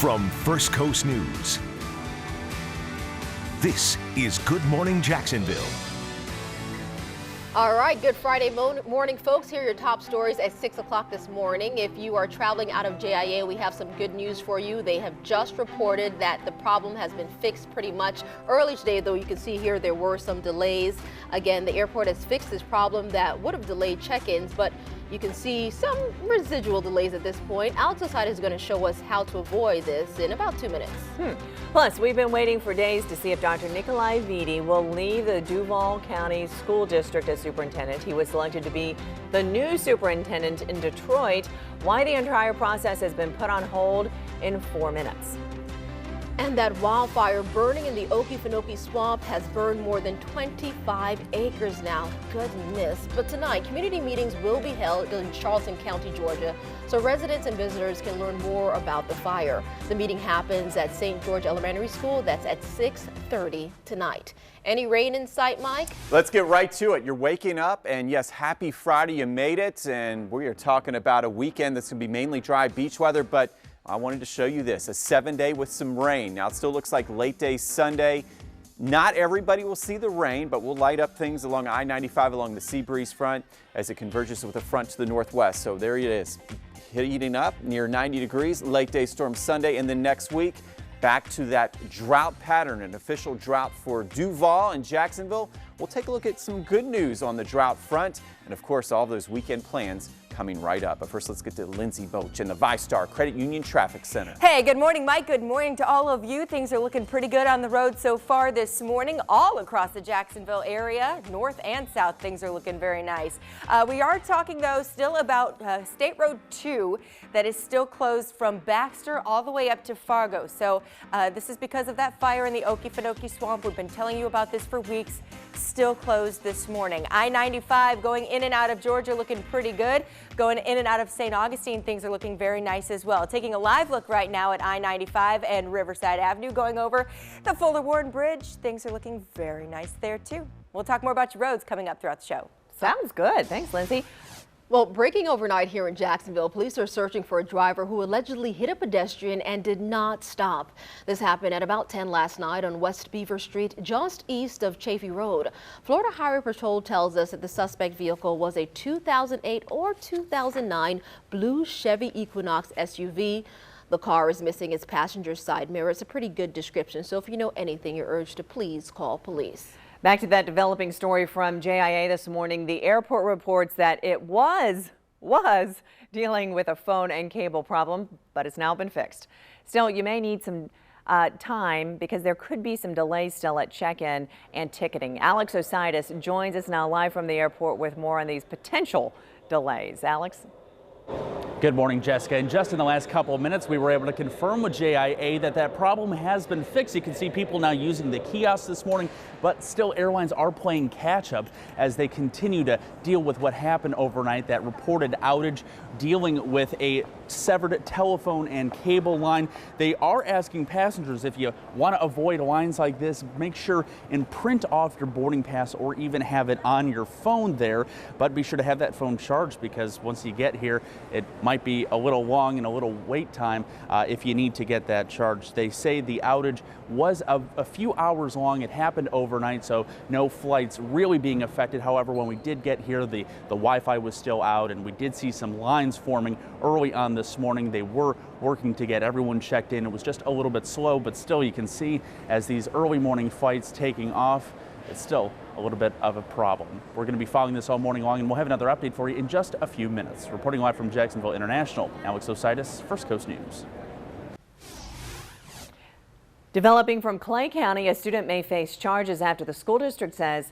From First Coast News, this is Good Morning Jacksonville. All right, good Friday morning, folks. Here are your top stories at 6 o'clock this morning. If you are traveling out of JIA, we have some good news for you. They have just reported that the problem has been fixed pretty much. Early today, though, you can see here there were some delays. Again, the airport has fixed this problem that would have delayed check-ins, but you can see some residual delays at this point. Alex Oside is going to show us how to avoid this in about 2 minutes. Plus, we've been waiting for days to see if Dr. Nikolai Vitti will leave the Duval County School District as superintendent. He was selected to be the new superintendent in Detroit. Why the entire process has been put on hold in 4 minutes. And that wildfire burning in the Okefenokee swamp has burned more than 25 acres now. Goodness. But tonight, community meetings will be held in Charleston County, Georgia, so residents and visitors can learn more about the fire. The meeting happens at St. George Elementary School. That's at 6:30 tonight. Any rain in sight, Mike? Let's get right to it. You're waking up, and yes, happy Friday, you made it. And we are talking about a weekend that's going to be mainly dry beach weather, but I wanted to show you this, a 7-day with some rain. Now it still looks like late day Sunday. Not everybody will see the rain, but we'll light up things along I-95 along the sea breeze front as it converges with a front to the northwest. So there it is, heating up near 90 degrees, late day storm Sunday, and then next week back to that drought pattern, an official drought for Duval and Jacksonville. We'll take a look at some good news on the drought front, and of course all those weekend plans coming right up. But first, let's get to Lindsay Boach in the ViStar Credit Union Traffic Center. Hey, good morning, Mike. Good morning to all of you. Things are looking pretty good on the road so far this morning, all across the Jacksonville area, north and south. Things are looking very nice. We are talking, though, still about State Road 2 that is still closed from Baxter all the way up to Fargo. So this is because of that fire in the Okefenokee swamp. We've been telling you about this for weeks. Still closed this morning. I-95 going in and out of Georgia looking pretty good. Going in and out of St. Augustine, things are looking very nice as well. Taking a live look right now at I-95 and Riverside Avenue going over the Fuller Warren Bridge. Things are looking very nice there too. We'll talk more about your roads coming up throughout the show. Sounds good. Thanks, Lindsay. Well, breaking overnight here in Jacksonville, police are searching for a driver who allegedly hit a pedestrian and did not stop. This happened at about 10 last night on West Beaver Street, just east of Chafee Road. Florida Highway Patrol tells us that the suspect vehicle was a 2008 or 2009 blue Chevy Equinox SUV. The car is missing its passenger side mirror. It's a pretty good description, so if you know anything, you're urged to please call police. Back to that developing story from JIA this morning. The airport reports that it was dealing with a phone and cable problem, but it's now been fixed. Still, you may need some time because there could be some delays still at check-in and ticketing. Alex Oside joins us now live from the airport with more on these potential delays. Alex? Good morning, Jessica. And just in the last couple of minutes, we were able to confirm with JIA that problem has been fixed. You can see people now using the kiosks this morning, but still airlines are playing catch up as they continue to deal with what happened overnight, that reported outage, dealing with a severed telephone and cable line. They are asking passengers, if you want to avoid lines like this, make sure and print off your boarding pass or even have it on your phone there. But be sure to have that phone charged, because once you get here, it might be a little long and a little wait time if you need to get that charged. They say the outage was a few hours long. It happened overnight, so no flights really being affected. However, when we did get here, the Wi-Fi was still out, and we did see some lines forming early on this morning. They were working to get everyone checked in. It was just a little bit slow, but still you can see as these early morning flights taking off, it's still a little bit of a problem. We're going to be following this all morning long, and we'll have another update for you in just a few minutes. Reporting live from Jacksonville International, Alex Oside, First Coast News. Developing from Clay County, a student may face charges after the school district says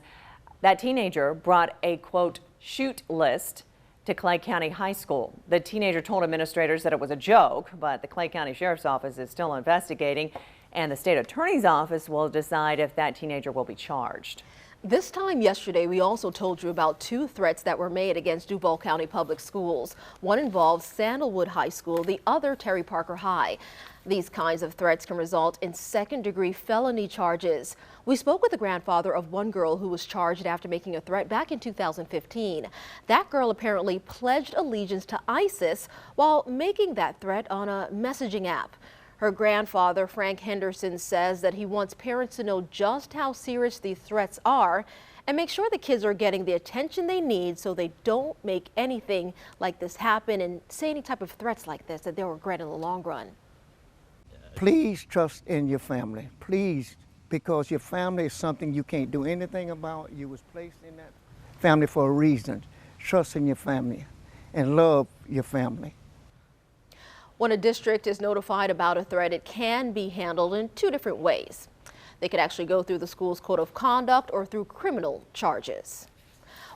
that teenager brought a, quote, shoot list to Clay County High School. The teenager told administrators that it was a joke, but the Clay County Sheriff's Office is still investigating, and the state attorney's office will decide if that teenager will be charged. This time yesterday, we also told you about 2 threats that were made against Duval County Public Schools. One involves Sandalwood High School, the other Terry Parker High. These kinds of threats can result in second-degree felony charges. We spoke with the grandfather of one girl who was charged after making a threat back in 2015. That girl apparently pledged allegiance to ISIS while making that threat on a messaging app. Her grandfather, Frank Henderson, says that he wants parents to know just how serious these threats are and make sure the kids are getting the attention they need so they don't make anything like this happen and say any type of threats like this that they'll regret in the long run. Please trust in your family, please, because your family is something you can't do anything about. You was placed in that family for a reason. Trust in your family and love your family. When a district is notified about a threat, it can be handled in two different ways. They could actually go through the school's code of conduct or through criminal charges.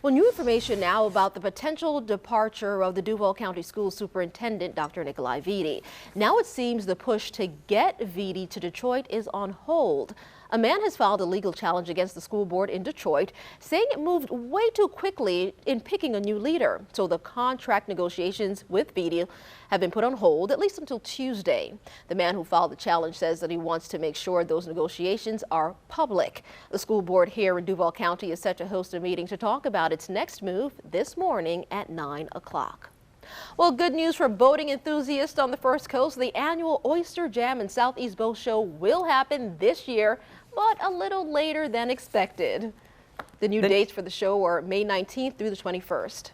Well, new information now about the potential departure of the Duval County School Superintendent, Dr. Nikolai Vitti. Now it seems the push to get Vitti to Detroit is on hold. A man has filed a legal challenge against the school board in Detroit, saying it moved way too quickly in picking a new leader. So the contract negotiations with Vitti have been put on hold, at least until Tuesday. The man who filed the challenge says that he wants to make sure those negotiations are public. The school board here in Duval County is set to host a meeting to talk about its next move this morning at 9 o'clock. Well, good news for boating enthusiasts on the First Coast. The annual Oyster Jam and Southeast Boat Show will happen this year, but a little later than expected. The new dates for the show are May 19th through the 21st.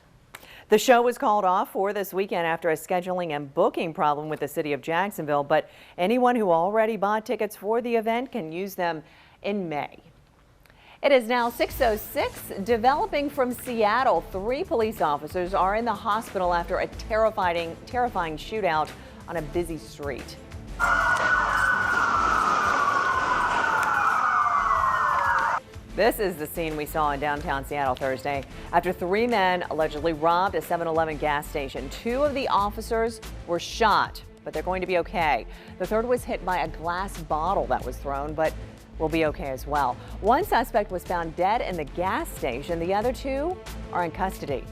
The show was called off for this weekend after a scheduling and booking problem with the city of Jacksonville, but anyone who already bought tickets for the event can use them in May. It is now 6:06. Developing from Seattle, 3 police officers are in the hospital after a terrifying shootout on a busy street. This is the scene we saw in downtown Seattle Thursday after 3 men allegedly robbed a 7-Eleven gas station. 2 of the officers were shot, but they're going to be okay. The third was hit by a glass bottle that was thrown, but will be okay as well. 1 suspect was found dead in the gas station. The other 2 are in custody.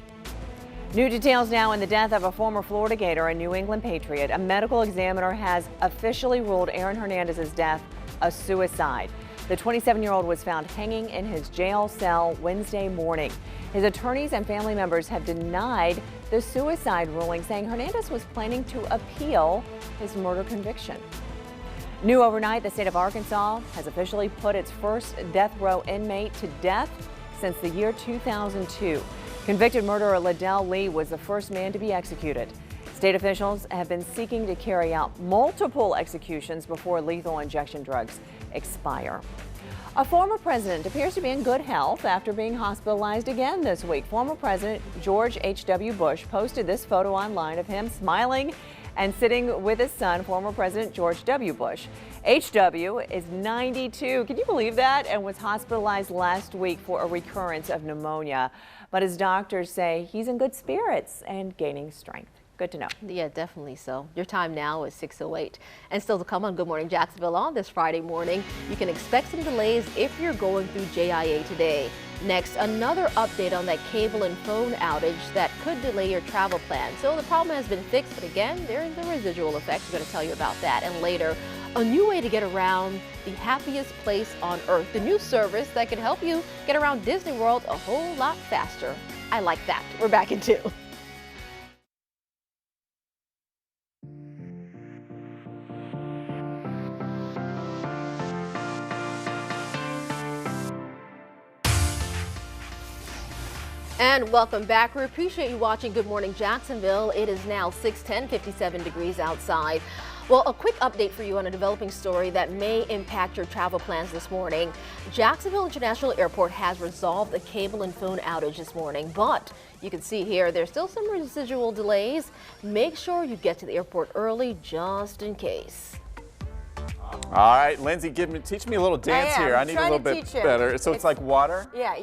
New details now in the death of a former Florida Gator and New England Patriot. A medical examiner has officially ruled Aaron Hernandez's death a suicide. The 27-year-old was found hanging in his jail cell Wednesday morning. His attorneys and family members have denied the suicide ruling, saying Hernandez was planning to appeal his murder conviction. New overnight, the state of Arkansas has officially put its first death row inmate to death since the year 2002. Convicted murderer Liddell Lee was the first man to be executed. State officials have been seeking to carry out multiple executions before lethal injection drugs expire. A former president appears to be in good health after being hospitalized again this week. Former President George H.W. Bush posted this photo online of him smiling and sitting with his son, former President George W. Bush. H.W. is 92. Can you believe that? And was hospitalized last week for a recurrence of pneumonia. But his doctors say he's in good spirits and gaining strength. Good to know. Yeah, definitely so. Your time now is 6:08. And still to come on Good Morning Jacksonville on this Friday morning, you can expect some delays if you're going through JIA today. Next, another update on that cable and phone outage that could delay your travel plan. So the problem has been fixed, but again, there is a residual effect. We're going to tell you about that. And later, a new way to get around the happiest place on earth. The new service that can help you get around Disney World a whole lot faster. I like that. We're back in 2. And welcome back. We appreciate you watching Good Morning Jacksonville. It is now 6:10, 57 degrees outside. Well, a quick update for you on a developing story that may impact your travel plans this morning. Jacksonville International Airport has resolved a cable and phone outage this morning, but you can see here there's still some residual delays. Make sure you get to the airport early just in case. All right, Lindsay, teach me a little dance here. I need a little bit better. So it's like water? Yeah,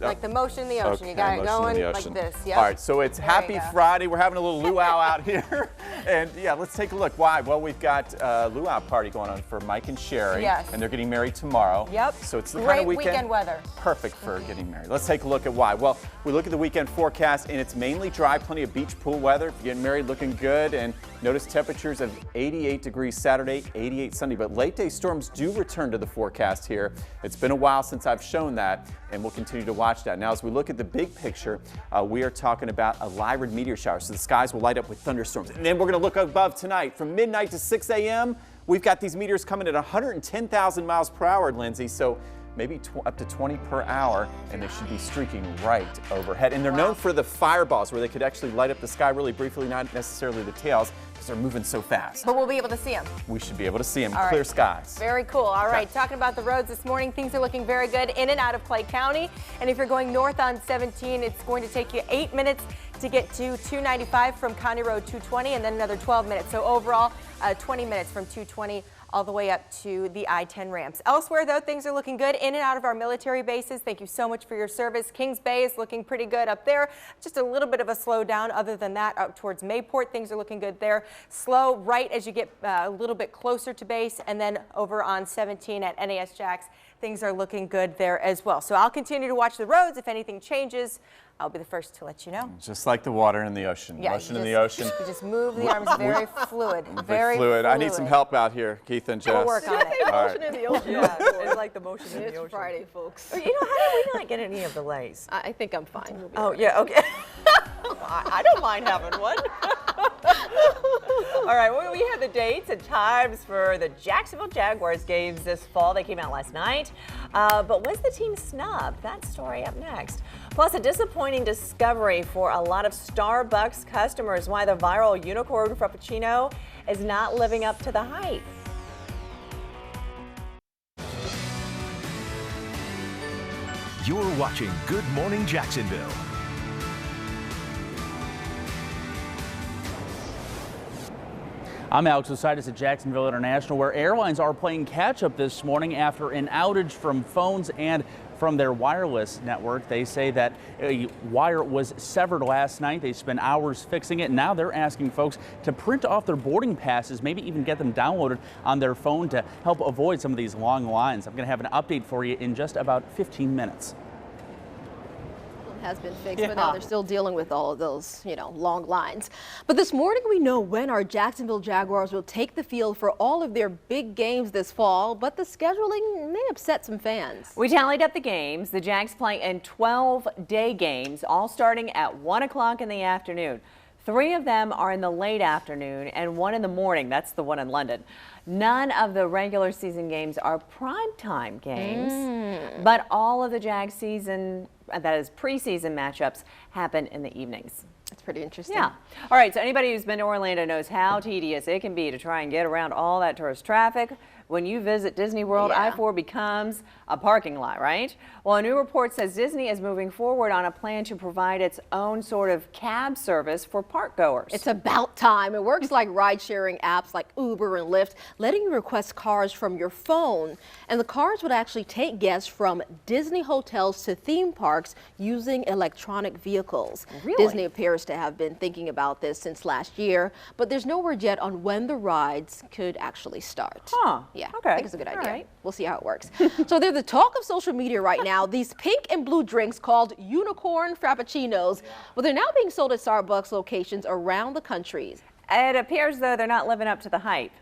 like the motion in the ocean. Okay, you got it going like this. Yep. All right, so it's Happy Friday. We're having a little luau out here. And yeah, let's take a look. Why? Well, we've got a luau party going on for Mike and Sherry. Yes. And they're getting married tomorrow. Yep. So it's the Great kind of weekend weather. Perfect for getting married. Let's take a look at why. Well, we look at the weekend forecast, and it's mainly dry, plenty of beach pool weather. If you're getting married, looking good. And notice temperatures of 88 degrees Saturday, 88 Sunday. But late day storms do return to the forecast here. It's been a while since I've shown that, and we'll continue to watch that. Now, as we look at the big picture, we are talking about a Lyrid meteor shower. So the skies will light up with thunderstorms. And then we're going to look above tonight from midnight to 6 a.m. We've got these meteors coming at 110,000 miles per hour, Lindsay, so maybe up to 20 per hour, and they should be streaking right overhead. And they're known for the fireballs, where they could actually light up the sky really briefly, not necessarily the tails, because they're moving so fast. But we'll be able to see them. We should be able to see them. All Clear right. skies. Very cool. All right, talking about the roads this morning, things are looking very good in and out of Clay County. And if you're going north on 17, it's going to take you 8 minutes to get to 295 from County Road 220, and then another 12 minutes. So overall, 20 minutes from 220 all the way up to the I-10 ramps. Elsewhere, though, things are looking good in and out of our military bases. Thank you so much for your service. Kings Bay is looking pretty good up there. Just a little bit of a slowdown. Other than that, up towards Mayport, things are looking good there. Slow right as you get a little bit closer to base, and then over on 17 at NAS Jax, things are looking good there as well. So I'll continue to watch the roads. If anything changes, I'll be the first to let you know. Just like the water in the ocean. Yeah, Motion in the ocean. You just move the arms, very fluid. Very fluid. I need some help out here, Keith and Jess. We'll work on it. Motion in the ocean. Yeah, it's like the motion in the It's ocean. Friday, folks. You know, how did we not get any of the lays? I think I'm fine. We'll be Oh, all right. yeah, okay. I don't mind having one. All right, well, we have the dates and times for the Jacksonville Jaguars games this fall. They came out last night. But was the team snubbed? That story up next. Plus, a disappointing discovery for a lot of Starbucks customers, why the viral unicorn frappuccino is not living up to the hype. You're watching Good Morning Jacksonville. I'm Alex Ositis at Jacksonville International, where airlines are playing catch-up this morning after an outage from phones and from their wireless network. They say that a wire was severed last night. They spent hours fixing it, and now they're asking folks to print off their boarding passes, maybe even get them downloaded on their phone to help avoid some of these long lines. I'm going to have an update for you in just about 15 minutes. Has been fixed, but now they're still dealing with all of those, long lines. But this morning we know when our Jacksonville Jaguars will take the field for all of their big games this fall, but the scheduling may upset some fans. We tallied up the games. The Jags play in 12-day games, all starting at 1 o'clock in the afternoon. 3 of them are in the late afternoon and 1 in the morning. That's the one in London. None of the regular season games are primetime games, but all of the Jags season, that is preseason matchups, happen in the evenings. That's pretty interesting. Yeah. All right, so anybody who's been to Orlando knows how tedious it can be to try and get around all that tourist traffic. When you visit Disney World, Yeah. I-4 becomes a parking lot, right? Well, a new report says Disney is moving forward on a plan to provide its own sort of cab service for park goers. It's about time. It works like ride-sharing apps like Uber and Lyft, letting you request cars from your phone. And the cars would actually take guests from Disney hotels to theme parks using electronic vehicles. Really? Disney appears to have been thinking about this since last year, but there's no word yet on when the rides could actually start. Huh. Yeah, Okay. I think it's a good All idea. right. We'll see how it works. So they're the talk of social media right now. These pink and blue drinks called unicorn frappuccinos. Well, they're now being sold at Starbucks locations around the country. It appears, though, they're not living up to the hype,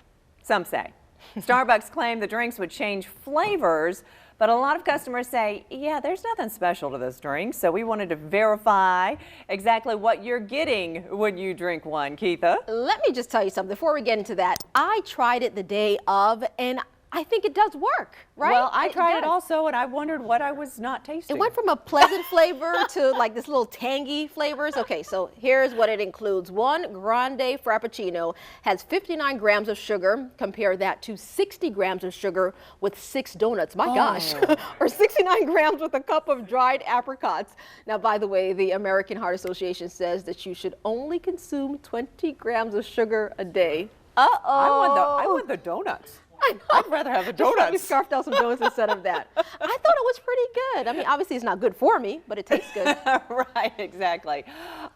some say. Starbucks claimed the drinks would change flavors, but a lot of customers say, yeah, there's nothing special to this drink, so we wanted to verify exactly what you're getting when you drink one. Keitha? Let me just tell you something before we get into that. I tried it the day of, and I think it does work, right? Well, I tried it does. also, and I wondered what I was not tasting. It went from a pleasant flavor to like this little tangy flavors. Okay, so here's what it includes. One grande frappuccino has 59 grams of sugar. Compare that to 60 grams of sugar with 6 donuts. My gosh. Or 69 grams with a cup of dried apricots. Now, by the way, the American Heart Association says that you should only consume 20 grams of sugar a day. I want the donuts. I know. I'd rather have the Just let me donuts. scarfed out some donuts instead of that. I thought it was pretty good. I mean, obviously it's not good for me, but it tastes good. Right, exactly.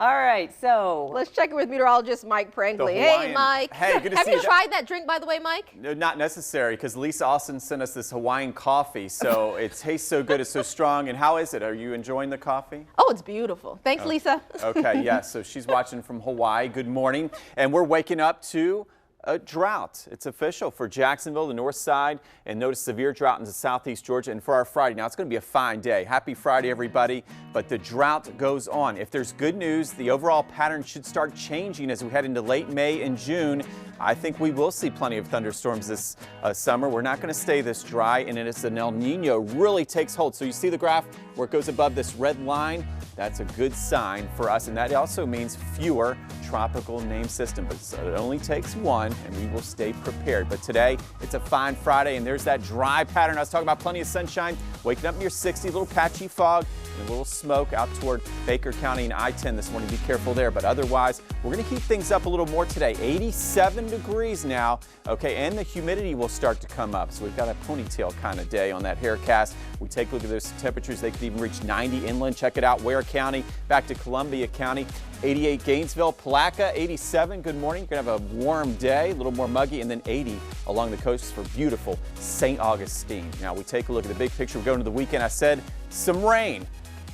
All right, so Let's check in with meteorologist Mike Prangley. The Hey, Hawaiian- Mike. Hey, good to Have see you you. tried that drink, by the way, Mike? No, not necessary, because Lisa Austin sent us this Hawaiian coffee, so it tastes so good, it's so strong. And how is it? Are you enjoying the coffee? Oh, it's beautiful. Thanks, Lisa. Okay, yes, so she's watching from Hawaii. Good morning. And we're waking up to a drought. It's official for Jacksonville, the north side, and notice severe drought into southeast Georgia. And for our Friday, now it's going to be a fine day. Happy Friday, everybody. But the drought goes on. If there's good news, the overall pattern should start changing as we head into late May and June. I think we will see plenty of thunderstorms this summer. We're not going to stay this dry, and it's an El Nino really takes hold. So you see the graph where it goes above this red line. That's a good sign for us, and that also means fewer tropical named systems. But it only takes one, and we will stay prepared. But today, it's a fine Friday, and there's that dry pattern. I was talking about plenty of sunshine, waking up near 60, a little patchy fog, and a little smoke out toward Baker County and I-10 this morning. Be careful there. But otherwise, we're going to keep things up a little more today. 87 degrees now, okay, and the humidity will start to come up. So we've got a ponytail kind of day on that hair cast. We take a look at those temperatures. They could even reach 90 inland. Check it out. Ware County, back to Columbia County. 88 Gainesville, Palaca, 87. Good morning. You're going to have a warm day, a little more muggy, and then 80 along the coast for beautiful St. Augustine. Now we take a look at the big picture. We're going to the weekend. I said some rain.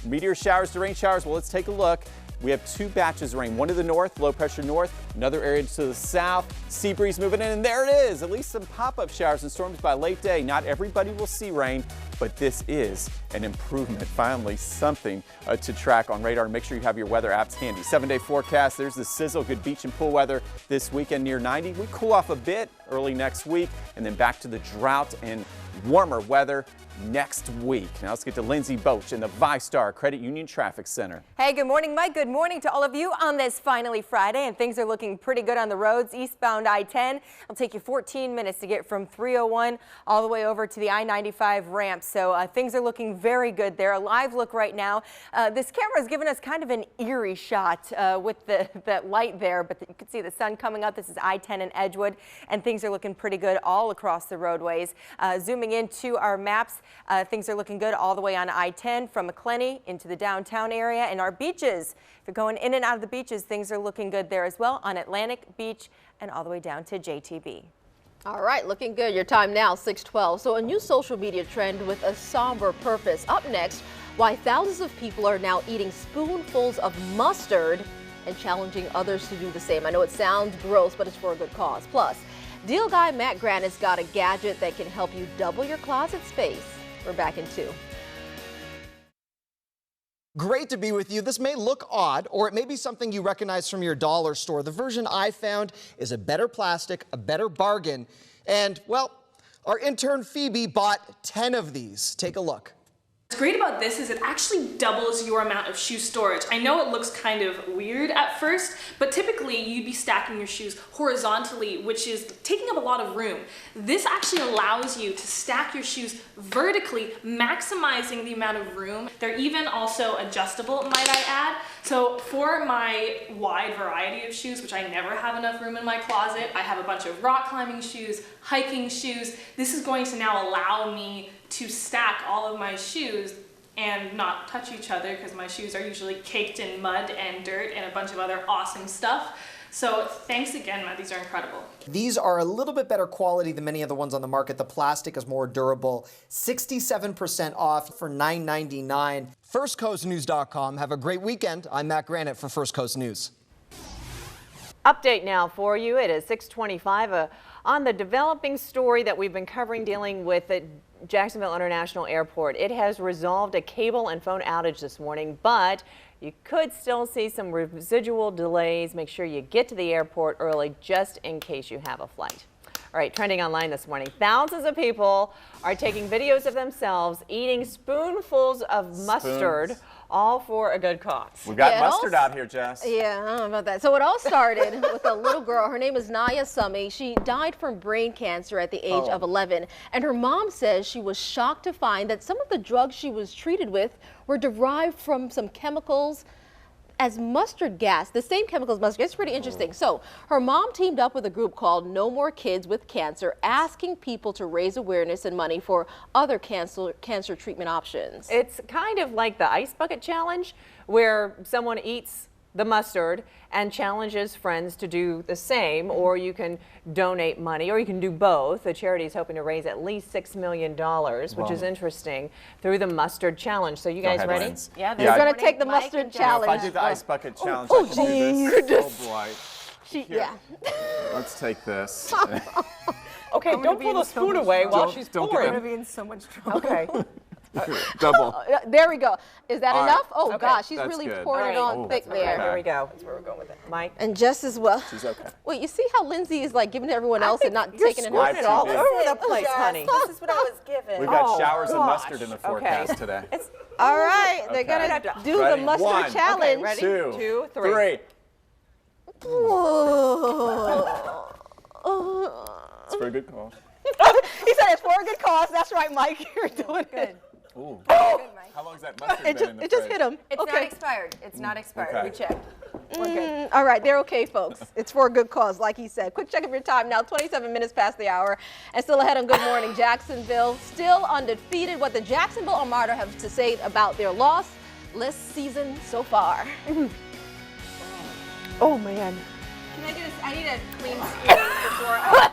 Meteor showers to rain showers. Well, let's take a look. We have two batches of rain, one to the north, low pressure north, another area to the south, sea breeze moving in, and there it is. At least some pop-up showers and storms by late day. Not everybody will see rain, but this is an improvement. Finally, something to track on radar. Make sure you have your weather apps handy. 7-day forecast. There's the sizzle. Good beach and pool weather this weekend near 90. We cool off a bit early next week, and then back to the drought and warmer weather next week. Now let's get to Lindsay Boach in the ViStar Credit Union Traffic Center. Hey, good morning, Mike. Good morning to all of you on this finally Friday, and things are looking pretty good on the roads. Eastbound I-10, it'll take you 14 minutes to get from 301 all the way over to the I-95 ramp. So things are looking very good there. A live look right now. This camera has given us kind of an eerie shot with that light there, but you can see the sun coming up. This is I-10 in Edgewood, and things are looking pretty good all across the roadways. Zooming into our maps, things are looking good all the way on I-10 from McClenny into the downtown area, and our beaches. If you're going in and out of the beaches, things are looking good there as well on Atlantic Beach and all the way down to JTB. All right, looking good. Your time now, 6:12. So a new social media trend with a somber purpose. Up next, why thousands of people are now eating spoonfuls of mustard and challenging others to do the same. I know it sounds gross, but it's for a good cause. Plus, deal guy Matt Granite's got a gadget that can help you double your closet space. We're back in 2. Great to be with you. This may look odd, or it may be something you recognize from your dollar store. The version I found is a better plastic, a better bargain, and, well, our intern Phoebe bought 10 of these. Take a look. What's great about this is it actually doubles your amount of shoe storage. I know it looks kind of weird at first, but typically you'd be stacking your shoes horizontally, which is taking up a lot of room. This actually allows you to stack your shoes vertically, maximizing the amount of room. They're even also adjustable, might I add. So for my wide variety of shoes, which I never have enough room in my closet, I have a bunch of rock climbing shoes, hiking shoes. This is going to now allow me to stack all of my shoes and not touch each other because my shoes are usually caked in mud and dirt and a bunch of other awesome stuff. So thanks again, Matt. These are incredible. These are a little bit better quality than many of the ones on the market. The plastic is more durable. 67% off for $9.99. FirstCoastNews.com. Have a great weekend. I'm Matt Granite for First Coast News. Update now for you. It is 6:25 on the developing story that we've been covering dealing with at Jacksonville International Airport. It has resolved a cable and phone outage this morning, but you could still see some residual delays. Make sure you get to the airport early just in case you have a flight. All right, trending online this morning. Thousands of people are taking videos of themselves eating spoonfuls of mustard, all for a good cause. We've got mustard out here, Jess. Yeah, I don't know about that. So it all started with a little girl. Her name is Naya Summy. She died from brain cancer at the age of 11. And her mom says she was shocked to find that some of the drugs she was treated with were derived from some chemicals as mustard gas, the same chemicals as mustard gas. It's pretty interesting. So her mom teamed up with a group called No More Kids with Cancer, asking people to raise awareness and money for other cancer treatment options. It's kind of like the ice bucket challenge, where someone eats the mustard and challenges friends to do the same, or you can donate money, or you can do both. The charity is hoping to raise at least $6 million, which is interesting, through the mustard challenge. So you guys ready? Yeah, they're going to take the mustard challenge. If I do the ice bucket challenge, Oh, I can do this. Oh boy. Yeah. Let's take this. Okay, don't pull the spoon away while she's don't get pouring. I'm going to be in so much trouble. Okay. Double. There we go. Is that All right. enough? Oh, Okay. gosh, she's That's really good. pouring it All on right. thick Okay, there. here we go. That's where we're going with it. Mike? And just as well. She's okay. Well, you see how Lindsay is like giving to everyone else and not taking it squirting herself? it all big. over the place, Jess, honey. This is what I was given. We've got Oh, showers of gosh. mustard in the Okay. forecast today. All right, they're Okay. going to do Ready? the mustard One. challenge. Okay, ready? Two, 2, 3. 3. Whoa. It's for a good cause. He said it's for a good cause. That's right, Mike. You're doing it. Ooh. Good, Mike. How long has that mustard It been in the just fridge? hit him. It's not expired. It's not expired. Okay. We checked. We're good. All right, they're okay, folks. It's for a good cause, like he said. Quick check of your time now, 27 minutes past the hour. And still ahead on Good Morning Jacksonville. Still undefeated. What the Jacksonville Armada have to say about their lossless season so far. Oh, man. Can I get a, I need a clean spoon before I...